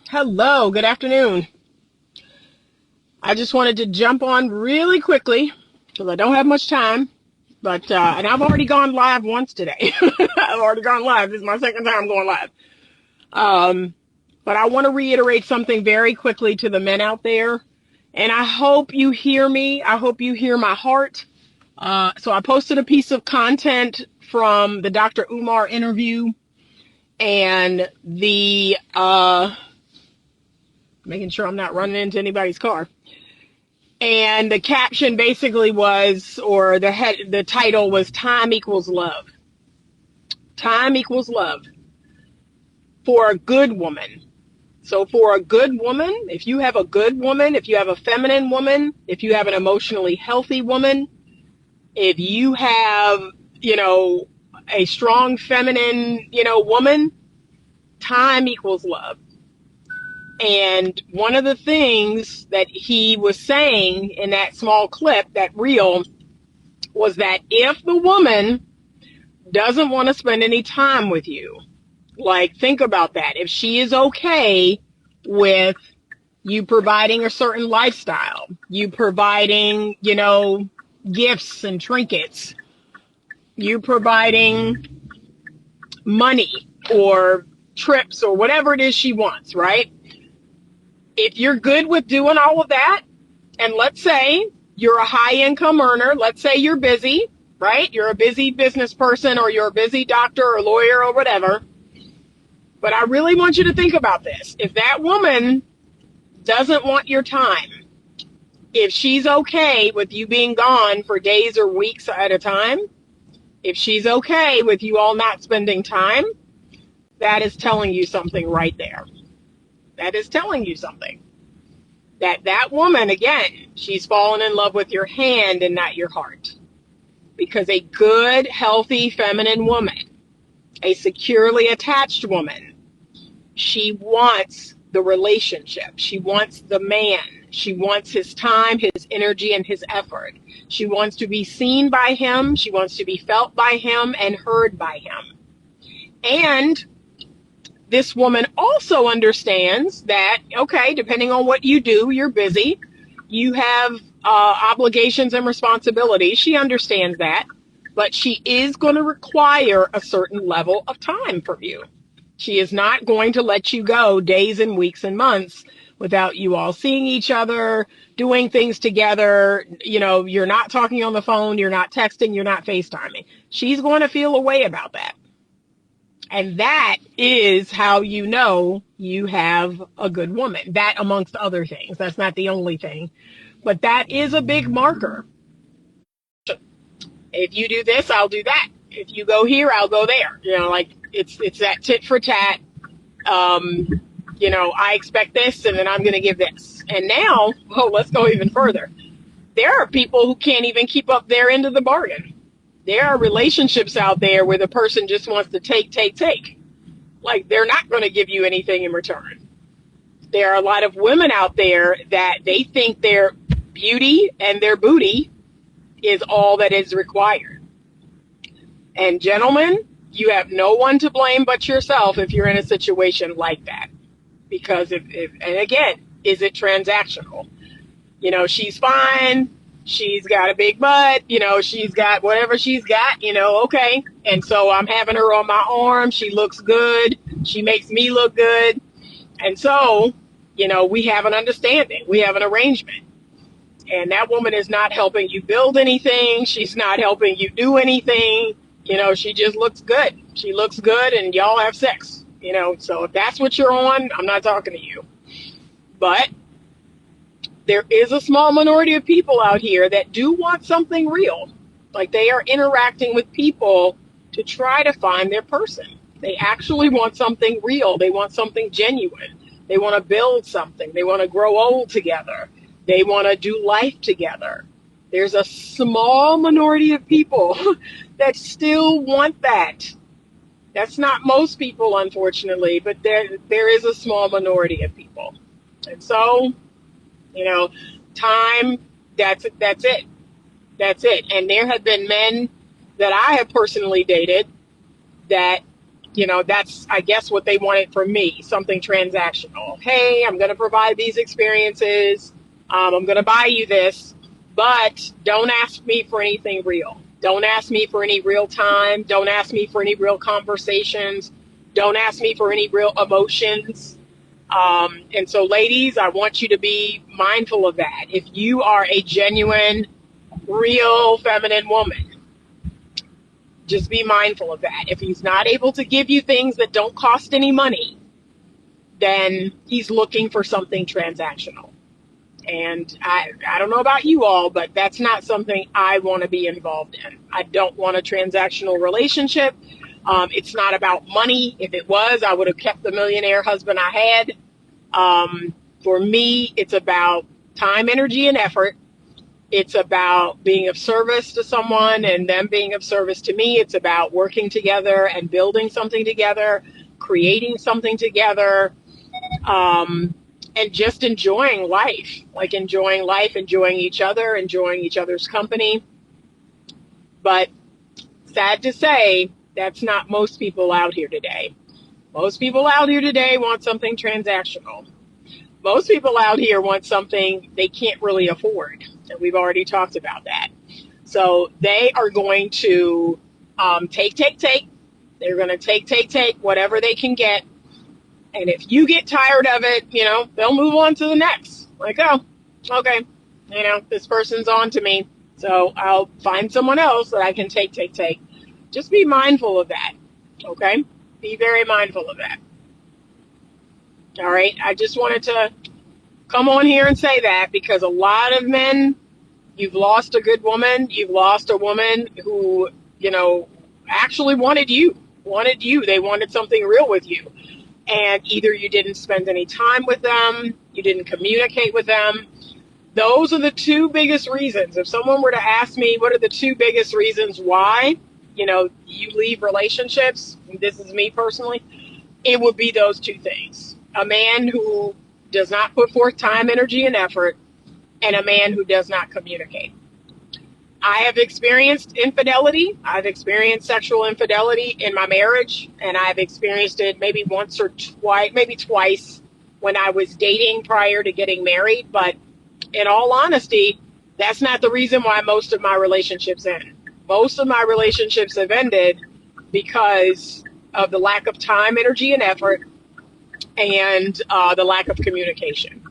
Hello, good afternoon. I just wanted to jump on really quickly because I don't have much time, but and I've already gone live once today. I've already gone live. This is my second time going live. But I want to reiterate something very quickly to the men out there, and I hope you hear me. I hope you hear my heart. So I posted a piece of content from the Dr. Umar interview and the making sure I'm not running into anybody's car. And the caption basically was, or the title was, Time Equals Love. Time equals love for a good woman. So for a good woman, if you have a good woman, if you have a feminine woman, if you have an emotionally healthy woman, if you have, a strong feminine, woman, time equals love. And one of the things that he was saying in that small clip, that reel, was that if the woman doesn't want to spend any time with you, like, think about that. If she is okay with you providing a certain lifestyle, you providing, gifts and trinkets, you providing money or trips or whatever it is she wants, right? If you're good with doing all of that, and let's say you're a high income earner, let's say you're busy, right? You're a busy business person, or you're a busy doctor or lawyer or whatever. But I really want you to think about this. If that woman doesn't want your time, if she's okay with you being gone for days or weeks at a time, if she's okay with you all not spending time, that is telling you something right there. That is telling you something. That woman, again, she's fallen in love with your hand and not your heart. Because a good, healthy, feminine woman, a securely attached woman, she wants the relationship. She wants the man. She wants his time, his energy, and his effort. She wants to be seen by him. She wants to be felt by him and heard by him. And this woman also understands that, okay, depending on what you do, you're busy. You have obligations and responsibilities. She understands that. But she is going to require a certain level of time from you. She is not going to let you go days and weeks and months without you all seeing each other, doing things together. You're not talking on the phone, you're not texting, you're not FaceTiming. She's going to feel a way about that. And that is how you know you have a good woman. That, amongst other things. That's not the only thing. But that is a big marker. If you do this, I'll do that. If you go here, I'll go there. It's that tit for tat. I expect this, and then I'm going to give this. And now, let's go even further. There are people who can't even keep up their end of the bargain. There are relationships out there where the person just wants to take. Like, they're not going to give you anything in return. There are a lot of women out there that they think their beauty and their booty is all that is required. And gentlemen, you have no one to blame but yourself if you're in a situation like that. Because and again, is it transactional? She's fine. She's got a big butt. She's got whatever she's got, okay. And so I'm having her on my arm. She looks good. She makes me look good. And so, we have an understanding. We have an arrangement. And that woman is not helping you build anything. She's not helping you do anything. She just looks good. She looks good, and y'all have sex. So if that's what you're on, I'm not talking to you. But there is a small minority of people out here that do want something real. Like, they are interacting with people to try to find their person. They actually want something real. They want something genuine. They want to build something. They want to grow old together. They want to do life together. There's a small minority of people that still want that. That's not most people, unfortunately, but there is a small minority of people. And so, time, that's it. That's it. And there have been men that I have personally dated that that's, I guess, what they wanted from me, something transactional. Hey, I'm going to provide these experiences. I'm going to buy you this, but don't ask me for anything real. Don't ask me for any real time. Don't ask me for any real conversations. Don't ask me for any real emotions. And so, ladies, I want you to be mindful of that. If you are a genuine, real feminine woman, just be mindful of that. If he's not able to give you things that don't cost any money, then he's looking for something transactional. And I don't know about you all, but that's not something I want to be involved in. I don't want a transactional relationship. It's not about money. If it was, I would have kept the millionaire husband I had. For me, it's about time, energy, and effort. It's about being of service to someone and them being of service to me. It's about working together and building something together, creating something together, and just enjoying life, enjoying each other, enjoying each other's company. But sad to say, that's not most people out here today. Most people out here today want something transactional. Most people out here want something they can't really afford. And we've already talked about that. So they are going to take. They're going to take whatever they can get. And if you get tired of it, they'll move on to the next. Like, oh, okay, this person's on to me. So I'll find someone else that I can take. Just be mindful of that, okay? Be very mindful of that. All right, I just wanted to come on here and say that because a lot of men, you've lost a good woman. You've lost a woman who, actually wanted you. They wanted something real with you. And either you didn't spend any time with them, you didn't communicate with them. Those are the two biggest reasons. If someone were to ask me, what are the two biggest reasons why, you leave relationships, this is me personally, it would be those two things. A man who does not put forth time, energy, and effort, and a man who does not communicate. I have experienced infidelity. I've experienced sexual infidelity in my marriage, and I've experienced it maybe once or twice, maybe twice when I was dating prior to getting married. But in all honesty, that's not the reason why most of my relationships end. Most of my relationships have ended because of the lack of time, energy, and effort, and the lack of communication.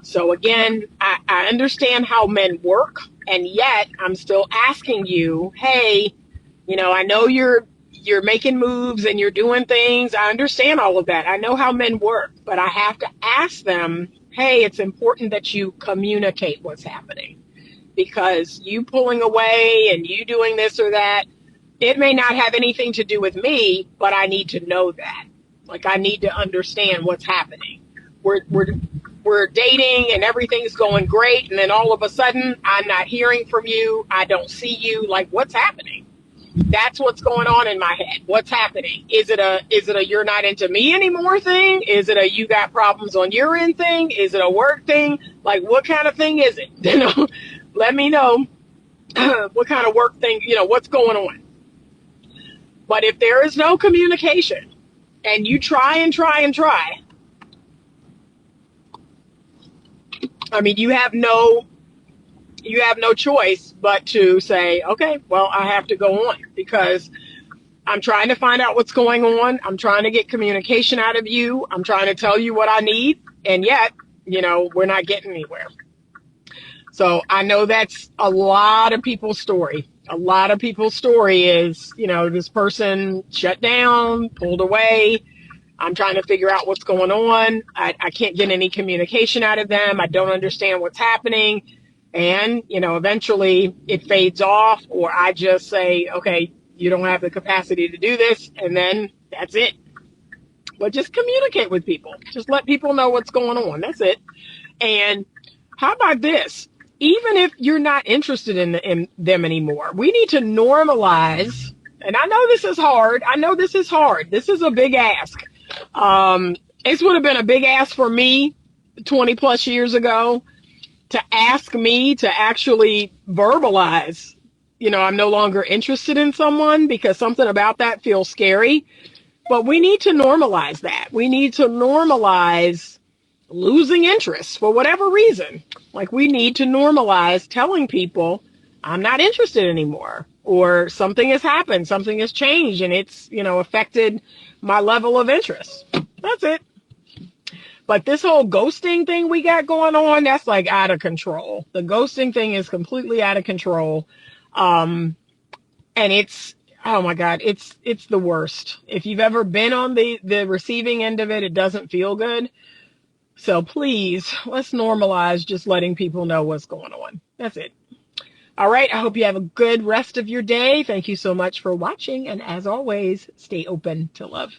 So again, I understand how men work, and yet I'm still asking you, hey, I know you're making moves and you're doing things. I understand all of that. I know how men work, but I have to ask them, hey, it's important that you communicate what's happening, because you pulling away and you doing this or that, it may not have anything to do with me, but I need to know that. Like, I need to understand what's happening. We're dating and everything's going great, and then all of a sudden I'm not hearing from you. I don't see you. Like, what's happening? That's what's going on in my head. What's happening? Is it a you're not into me anymore thing? Is it a you got problems on your end thing? Is it a work thing? Like, what kind of thing is it? Let me know what kind of work thing, what's going on. But if there is no communication and you try, I mean, you have no choice but to say, okay, well, I have to go on because I'm trying to find out what's going on. I'm trying to get communication out of you. I'm trying to tell you what I need. And yet, we're not getting anywhere. So I know that's a lot of people's story. A lot of people's story is, this person shut down, pulled away. I'm trying to figure out what's going on. I can't get any communication out of them. I don't understand what's happening. And, eventually it fades off, or I just say, okay, you don't have the capacity to do this. And then that's it. But just communicate with people. Just let people know what's going on. That's it. And how about this? Even if you're not interested in them anymore, we need to normalize. And I know this is hard. This is a big ask. It would have been a big ask for me 20 plus years ago to ask me to actually verbalize, I'm no longer interested in someone, because something about that feels scary. But we need to normalize that. We need to normalize losing interest for whatever reason. Like, we need to normalize telling people, I'm not interested anymore, or something has happened, something has changed, and it's, affected my level of interest. That's it. But this whole ghosting thing we got going on, that's like out of control. The ghosting thing is completely out of control. And it's, oh my God, it's the worst. If you've ever been on the receiving end of it, it doesn't feel good. So please, let's normalize just letting people know what's going on. That's it. All right. I hope you have a good rest of your day. Thank you so much for watching. And as always, stay open to love.